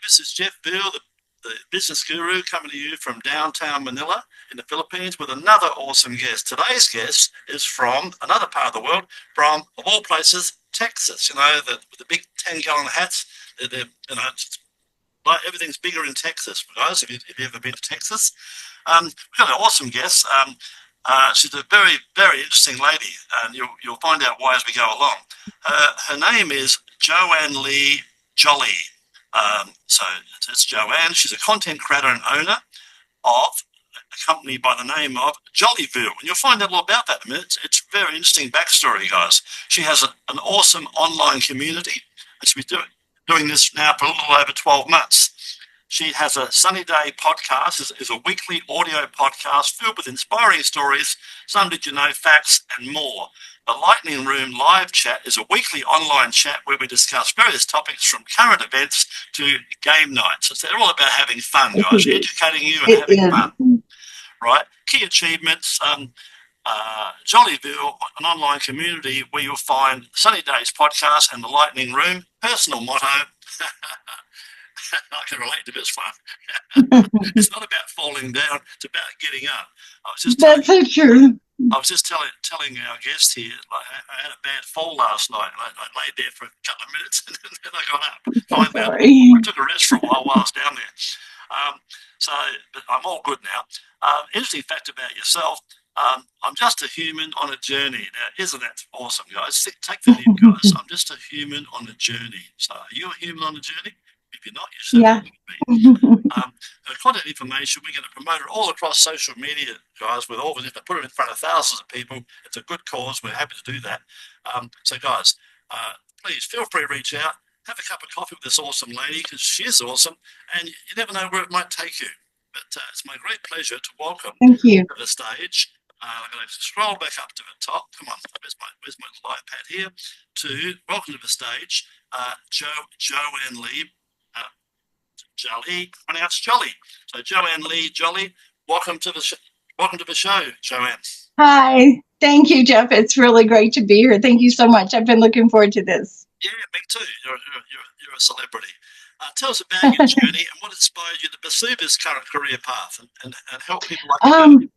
this is Jeff Bill, the business guru, coming to you from downtown Manila in the Philippines with another awesome guest. Today's guest is from another part of the world, from, of all places, Texas. You know, with the big 10-gallon hats, like everything's bigger in Texas, guys, if you've ever been to Texas. We've got an awesome guest. She's a very, very interesting lady, and you'll find out why as we go along. Her name is Joanne Lee Jolly. So it's Joanne. She's a content creator and owner of a company by the name of Jollyville. And you'll find out a lot about that in a minute. It's a very interesting backstory, guys. She has an awesome online community. And she's been doing this now for a little over 12 months. She has a Sunny Daze Podcast, is a weekly audio podcast filled with inspiring stories, some did you know facts, and more. The Lightning Room live chat is a weekly online chat where we discuss various topics from current events to game nights. So they're all about having fun, guys, educating you and having fun. Right? Key achievements, Jollyville, an online community where you'll find Sunny Daze Podcast and the Lightning Room. Personal motto, I can relate to this one. It's not about falling down, it's about getting up. That's so true. I was just telling our guest here, like, I had a bad fall last night. I laid there for a couple of minutes and then I got up. I took a rest for a while I was down there. But I'm all good now. Interesting fact about yourself, I'm just a human on a journey. Now, isn't that awesome, guys? Take that in, guys. I'm just a human on a journey. So are you a human on a journey? If you're not, you certainly be. Content information, we're going to promote it all across social media, guys, with all of it. If I put it in front of thousands of people, it's a good cause. We're happy to do that. So, guys, please feel free to reach out. Have a cup of coffee with this awesome lady because she is awesome, and you never know where it might take you. But it's my great pleasure to welcome to the stage. I'm going to scroll back up to the top. Come on, where's my light pad here? To welcome to the stage, Joanne Lee. Jolly, pronounced Jolly. So Joanne Lee Jolly, welcome to the show, Joanne. Hi, thank you, Jeff. It's really great to be here. Thank you so much. I've been looking forward to this. Yeah, me too. You're a celebrity. Tell us about your journey and what inspired you to pursue this current career path and help people like you.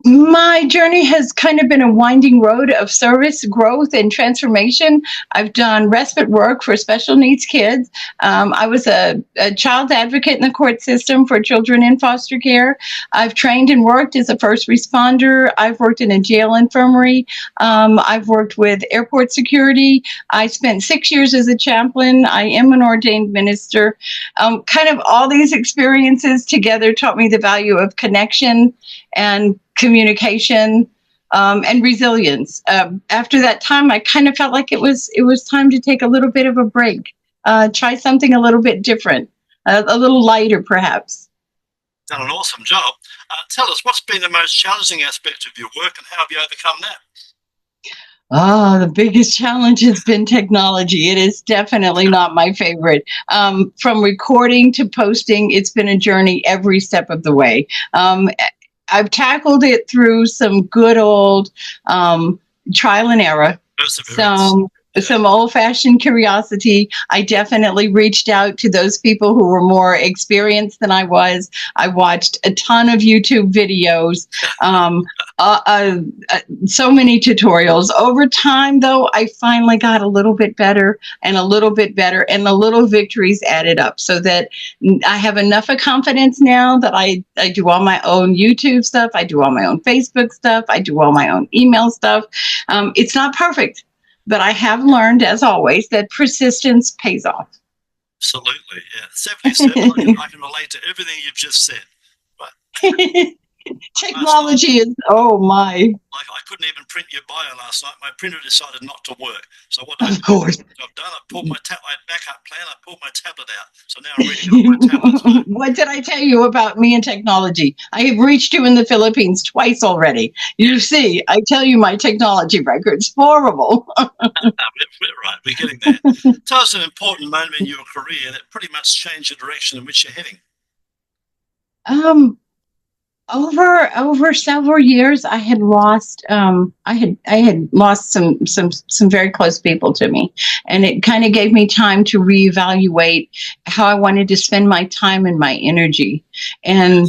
My journey has kind of been a winding road of service, growth, and transformation. I've done respite work for special needs kids. I was a child advocate in the court system for children in foster care. I've trained and worked as a first responder. I've worked in a jail infirmary. I've worked with airport security. I spent 6 years as a chaplain. I am an ordained minister. Kind of all these experiences together taught me the value of connection and communication, and resilience. After that time, I kind of felt like it was time to take a little bit of a break, try something a little bit different, a little lighter, perhaps. Done an awesome job. Tell us, what's been the most challenging aspect of your work and how have you overcome that? The biggest challenge has been technology. It is definitely not my favorite. From recording to posting, it's been a journey every step of the way. I've tackled it through some good old trial and error, some old-fashioned curiosity. I definitely reached out to those people who were more experienced than I was. I watched a ton of YouTube videos, so many tutorials. Over time, though, I finally got a little bit better, and the little victories added up so that I have enough of confidence now that I do all my own YouTube stuff. I do all my own Facebook stuff. I do all my own email stuff. It's not perfect. But I have learned, as always, that persistence pays off. Absolutely, yeah. 77, I can relate to everything you've just said. Right. Technology is, oh my. Like, I couldn't even print your bio last night. My printer decided not to work. So what Of course. I've done, I pulled my backup plan, I pulled my tablet out. So now I'm reading on my tablet. What did I tell you about me and technology? I have reached you in the Philippines twice already. You see, I tell you my technology record's horrible. We're right, we're getting there. Tell us an important moment in your career that pretty much changed the direction in which you're heading. Over several years, I had lost I had lost some very close people to me, and it kind of gave me time to reevaluate how I wanted to spend my time and my energy. And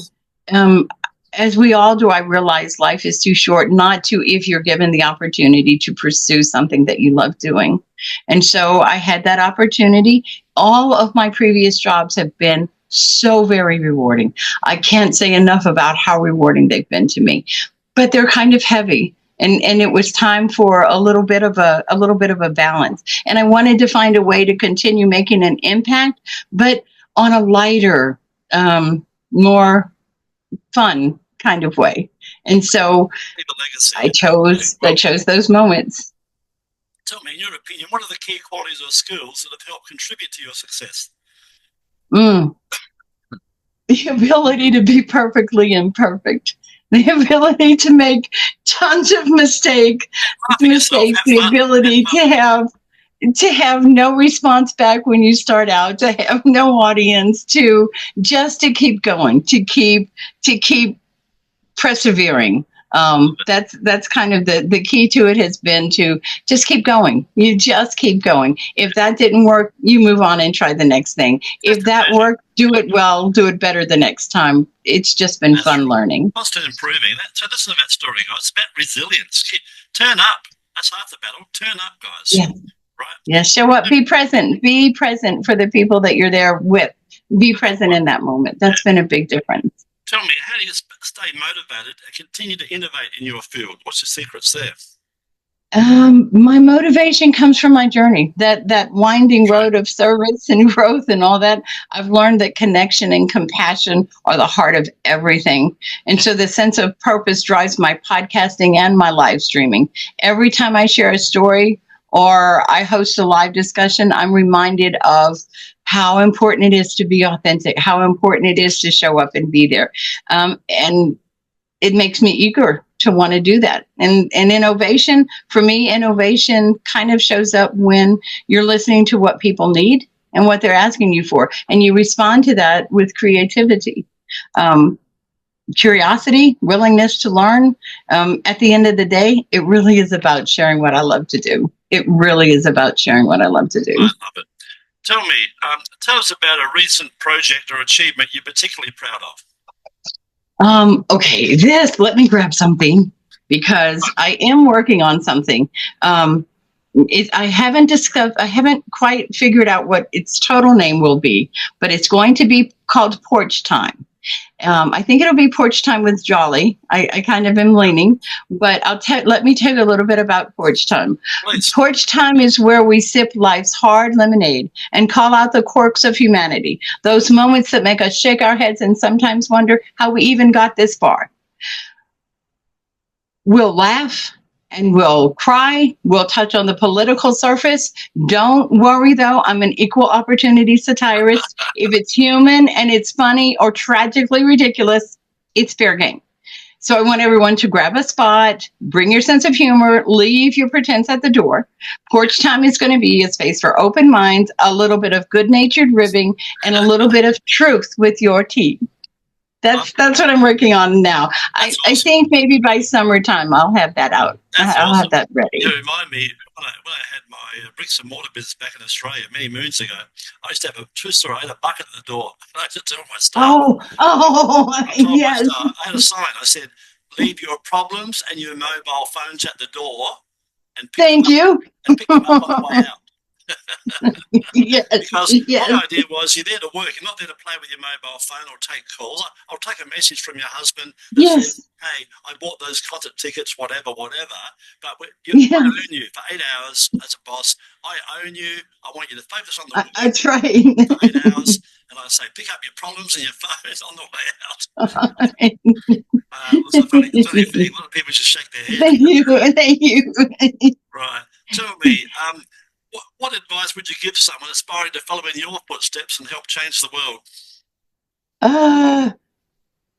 um, as we all do, I realize life is too short not to, if you're given the opportunity to pursue something that you love doing. And so I had that opportunity. All of my previous jobs have been so very rewarding. I can't say enough about how rewarding they've been to me, but they're kind of heavy. And it was time for a little bit of a balance. And I wanted to find a way to continue making an impact, but on a lighter, more fun kind of way. And so I chose those moments. Tell me, in your opinion, what are the key qualities or skills that have helped contribute to your success? The ability to be perfectly imperfect, the ability to make tons of mistakes, the ability to have no response back when you start out, to have no audience, to keep going, to keep persevering. That's kind of the key to it has been to just keep going. You just keep going. If that didn't work, you move on and try the next thing. If that worked, do it well, do it better the next time. It's just been fun learning. Constant improving. So this is about story, guys. It's about resilience. Turn up. That's half the battle. Turn up, guys. Yeah. Right. Yeah. Show up. Be present. Be present for the people that you're there with. Be present in that moment. That's been a big difference. Tell me, how do you stay motivated and continue to innovate in your field? What's the secrets there? My motivation comes from my journey, that winding road of service and growth and all that. I've learned that connection and compassion are the heart of everything. And so the sense of purpose drives my podcasting and my live streaming. Every time I share a story or I host a live discussion, I'm reminded of how important it is to be authentic, how important it is to show up and be there. And it makes me eager to want to do that. And innovation, for me, innovation kind of shows up when you're listening to what people need and what they're asking you for. And you respond to that with creativity, curiosity, willingness to learn. At the end of the day, it really is about sharing what I love to do. It really is about sharing what I love to do. I love it. Tell me, tell us about a recent project or achievement you're particularly proud of. Okay, let me grab something because I am working on something. I haven't quite figured out what its total name will be, but it's going to be called Porch Time. I think it'll be Porch Time with Jolly. I kind of am leaning, but let me tell you a little bit about Porch Time. Please. Porch Time is where we sip life's hard lemonade and call out the quirks of humanity, those moments that make us shake our heads and sometimes wonder how we even got this far. We'll laugh and we'll cry. We'll touch on the political surface. Don't worry, though. I'm an equal opportunity satirist. If it's human and it's funny or tragically ridiculous, it's fair game. So I want everyone to grab a spot, bring your sense of humor, leave your pretense at the door. Porch Time is going to be a space for open minds, a little bit of good-natured ribbing, and a little bit of truth with your tea. That's what I'm working on now. Awesome. I think maybe by summertime I'll have that out. I'll have that ready. You remind me, when I had my bricks and mortar business back in Australia many moons ago, I used to have a two-story. I had a bucket at the door. And I used to tell my staff. Yes. I had a sign. I said, "Leave your problems and your mobile phones at the door, and pick them up on the way out." Yes. Because my idea was you're there to work. You're not there to play with your mobile phone or take calls. I'll take a message from your husband that says, "Hey, I bought those concert tickets, whatever. But I own you for 8 hours as a boss. I own you. I want you to focus on the work that's right. for 8 hours." And I say, "Pick up your problems and your phones on the way out." It's a funny thing. A lot of people just shake their head. Thank you. Right. Tell me, what advice would you give someone aspiring to follow in your footsteps and help change the world?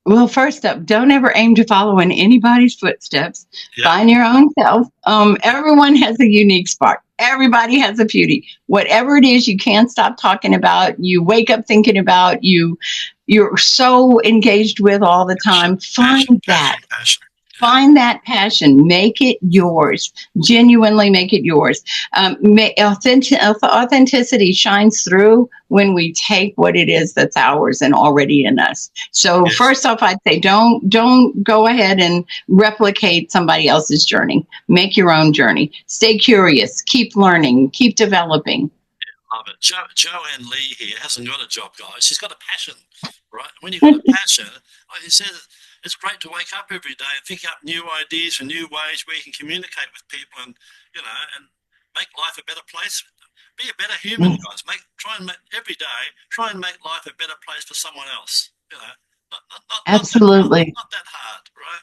Well, first up, don't ever aim to follow in anybody's footsteps. Yep. Find your own self. Everyone has a unique spark. Everybody has a beauty. Whatever it is you can't stop talking about, you wake up thinking about, you you're so engaged with all the time. Find that. Find that passion. Make it yours. Genuinely make it yours. Authenticity shines through when we take what it is that's ours and already in us. So first off, I'd say don't go ahead and replicate somebody else's journey. Make your own journey. Stay curious. Keep learning. Keep developing. Love it. Joanne Lee here hasn't got a job, guys. She's got a passion, right? When you've got a passion, like you said, it's great to wake up every day and think up new ideas and new ways where you can communicate with people and make life a better place. Be a better human, guys. Try and make life a better place for someone else. Absolutely. Not that hard, right?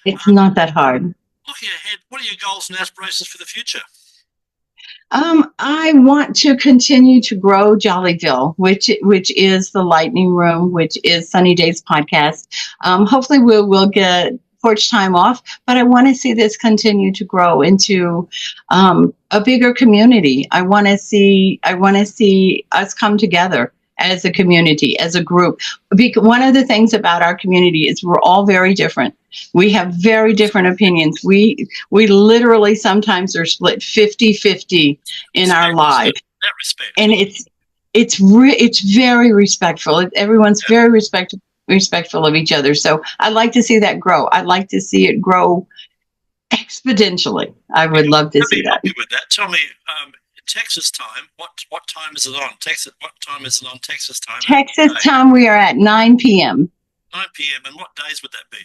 It's not that hard. Looking ahead, what are your goals and aspirations for the future? I want to continue to grow Jollyville, which is the Lightning Room, which is Sunny Daze Podcast. Hopefully we'll get porch time off, but I want to see this continue to grow into a bigger community. I want to see us come together as a community, as a group. One of the things about our community is we're all very different. We have very different opinions. We literally sometimes are split 50-50 in our life. And it's very respectful. Everyone's very respectful of each other. So I'd like to see that grow. I'd like to see it grow exponentially. I would love to see that. Happy with that. Tell me, Texas time, what time is it on? What time is it on Texas time? Texas time, we are at 9 p.m. 9 p.m. And what days would that be?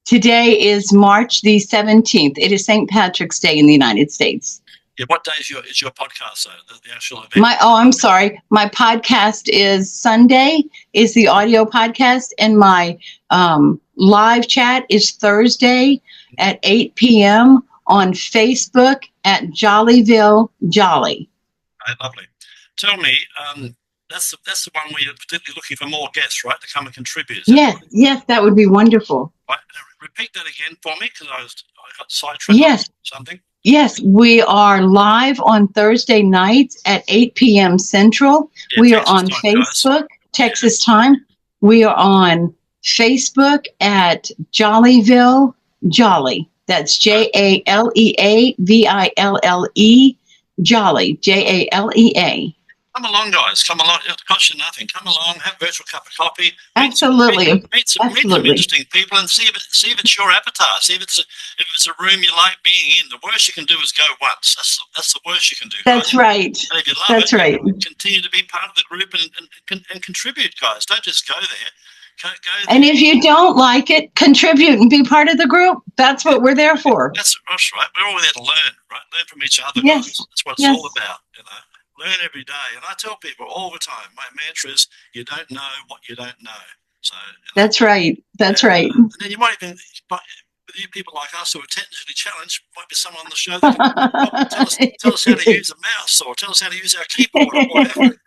Today is March the 17th. It is St. Patrick's Day in the United States. Yeah, what day is your podcast, though, the actual event? I'm sorry. My podcast is Sunday, is the audio podcast, and my live chat is Thursday at 8 p.m. on Facebook at Jollyville Jolly. Right, lovely. Tell me, that's the one where you're particularly looking for more guests, right, to come and contribute. Yes, that would be wonderful. Right, repeat that again for me because I got sidetracked. Yes. Something. Yes, we are live on Thursday nights at 8 p.m. Central. Yeah, we Texas are on time, Facebook, guys. Texas time. We are on Facebook at Jollyville Jolly. That's JALEAVILLE Jolly, JALEA. Come along, guys. Come along. It costs you nothing. Come along. Have a virtual cup of coffee. Absolutely. Meet some interesting people and see if it's your avatar. See if it's a room you like being in. The worst you can do is go once. That's the worst you can do. That's guys. right. And if you love That's right. Continue to be part of the group and contribute, guys. Don't just go there. Go there. And if you don't like it, contribute and be part of the group. That's what we're there for. That's right. We're all there to learn, right? Learn from each other. Yes. Guys. That's what it's all about, Learn every day. And I tell people all the time, my mantra is, you don't know what you don't know. So That's right. That's right. And then you might even, with you people like us who are technically challenged, might be someone on the show that can tell us how to use a mouse or tell us how to use our keyboard or whatever.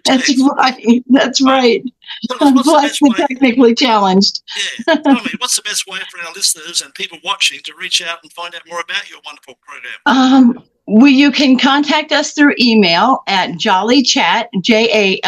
That's right. That's right. Bless the technically challenged. Yeah. Tell me, what's the best way for our listeners and people watching to reach out and find out more about your wonderful program? You can contact us through email at jollychat, JALEACHAT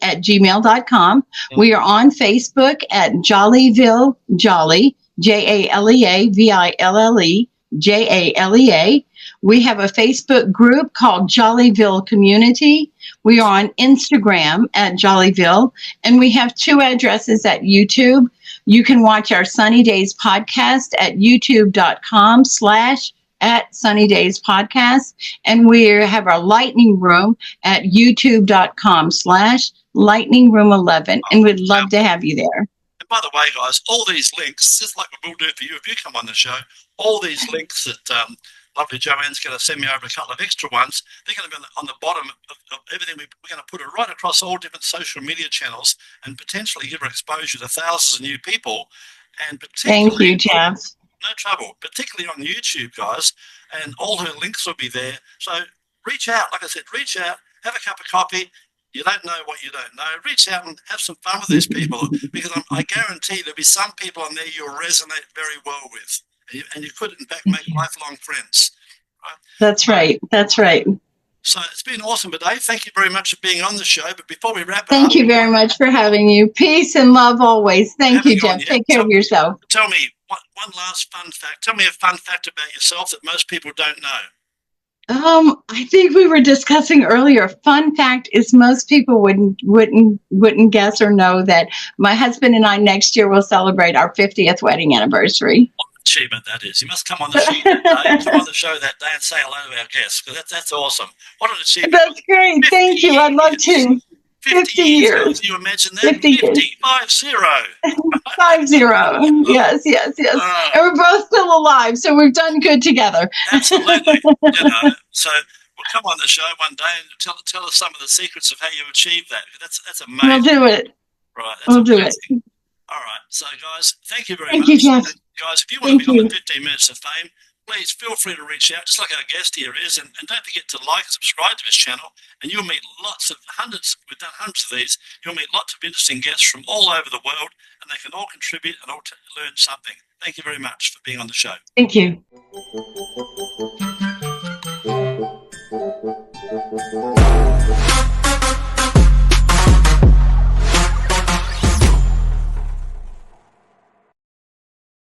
@gmail.com. We are on Facebook at Jollyville Jolly, JALEAVILLE JALEA. We have a Facebook group called Jollyville Community. We are on Instagram at Jollyville, and we have 2 addresses at YouTube. You can watch our Sunny Daze Podcast at youtube.com/Sunny Daze Podcast, and we have our Lightning Room at youtube.com/Lightning Room 11, and we'd love to have you there. And by the way, guys, all these links, just like we'll do for you if you come on the show, all these links that lovely Joanne's going to send me over a couple of extra ones. They're going to be on the bottom of everything. We're going to put it right across all different social media channels and potentially give her exposure to thousands of new people. And Thank you, Jeff. No trouble, particularly on YouTube, guys. And all her links will be there. So reach out. Like I said, reach out, have a cup of coffee. You don't know what you don't know. Reach out and have some fun with these people because I guarantee there'll be some people on there you'll resonate very well with. And you could, in fact, make lifelong friends. Right? That's right. That's right. So it's been awesome today. Thank you very much for being on the show. But before we wrap it up, Thank you very much for having you. Peace and love always. Thank you, Jeff. Take care of yourself. Tell me one last fun fact. Tell me a fun fact about yourself that most people don't know. I think we were discussing earlier. Fun fact is most people wouldn't guess or know that my husband and I next year will celebrate our 50th wedding anniversary. What an achievement that is! You must come on the show that day. Come on the show that day and say hello to our guests, because that's awesome. What an achievement! That's great. Thank you. I'd love to. 50 years. Can you imagine that? 50 years. 50. 50. Yes. And we're both still alive, so we've done good together. Absolutely. So we'll come on the show one day and tell us some of the secrets of how you achieved that. That's amazing. We'll do it. Right. We'll do it. All right. So, guys, thank you very much. Thank you, Jeff. Guys, if you want to be on the 15 Minutes of Fame, please feel free to reach out, just like our guest here is, and don't forget to like and subscribe to this channel, and you'll meet we've done hundreds of these, you'll meet lots of interesting guests from all over the world, and they can all contribute and all learn something. Thank you very much for being on the show. Thank you.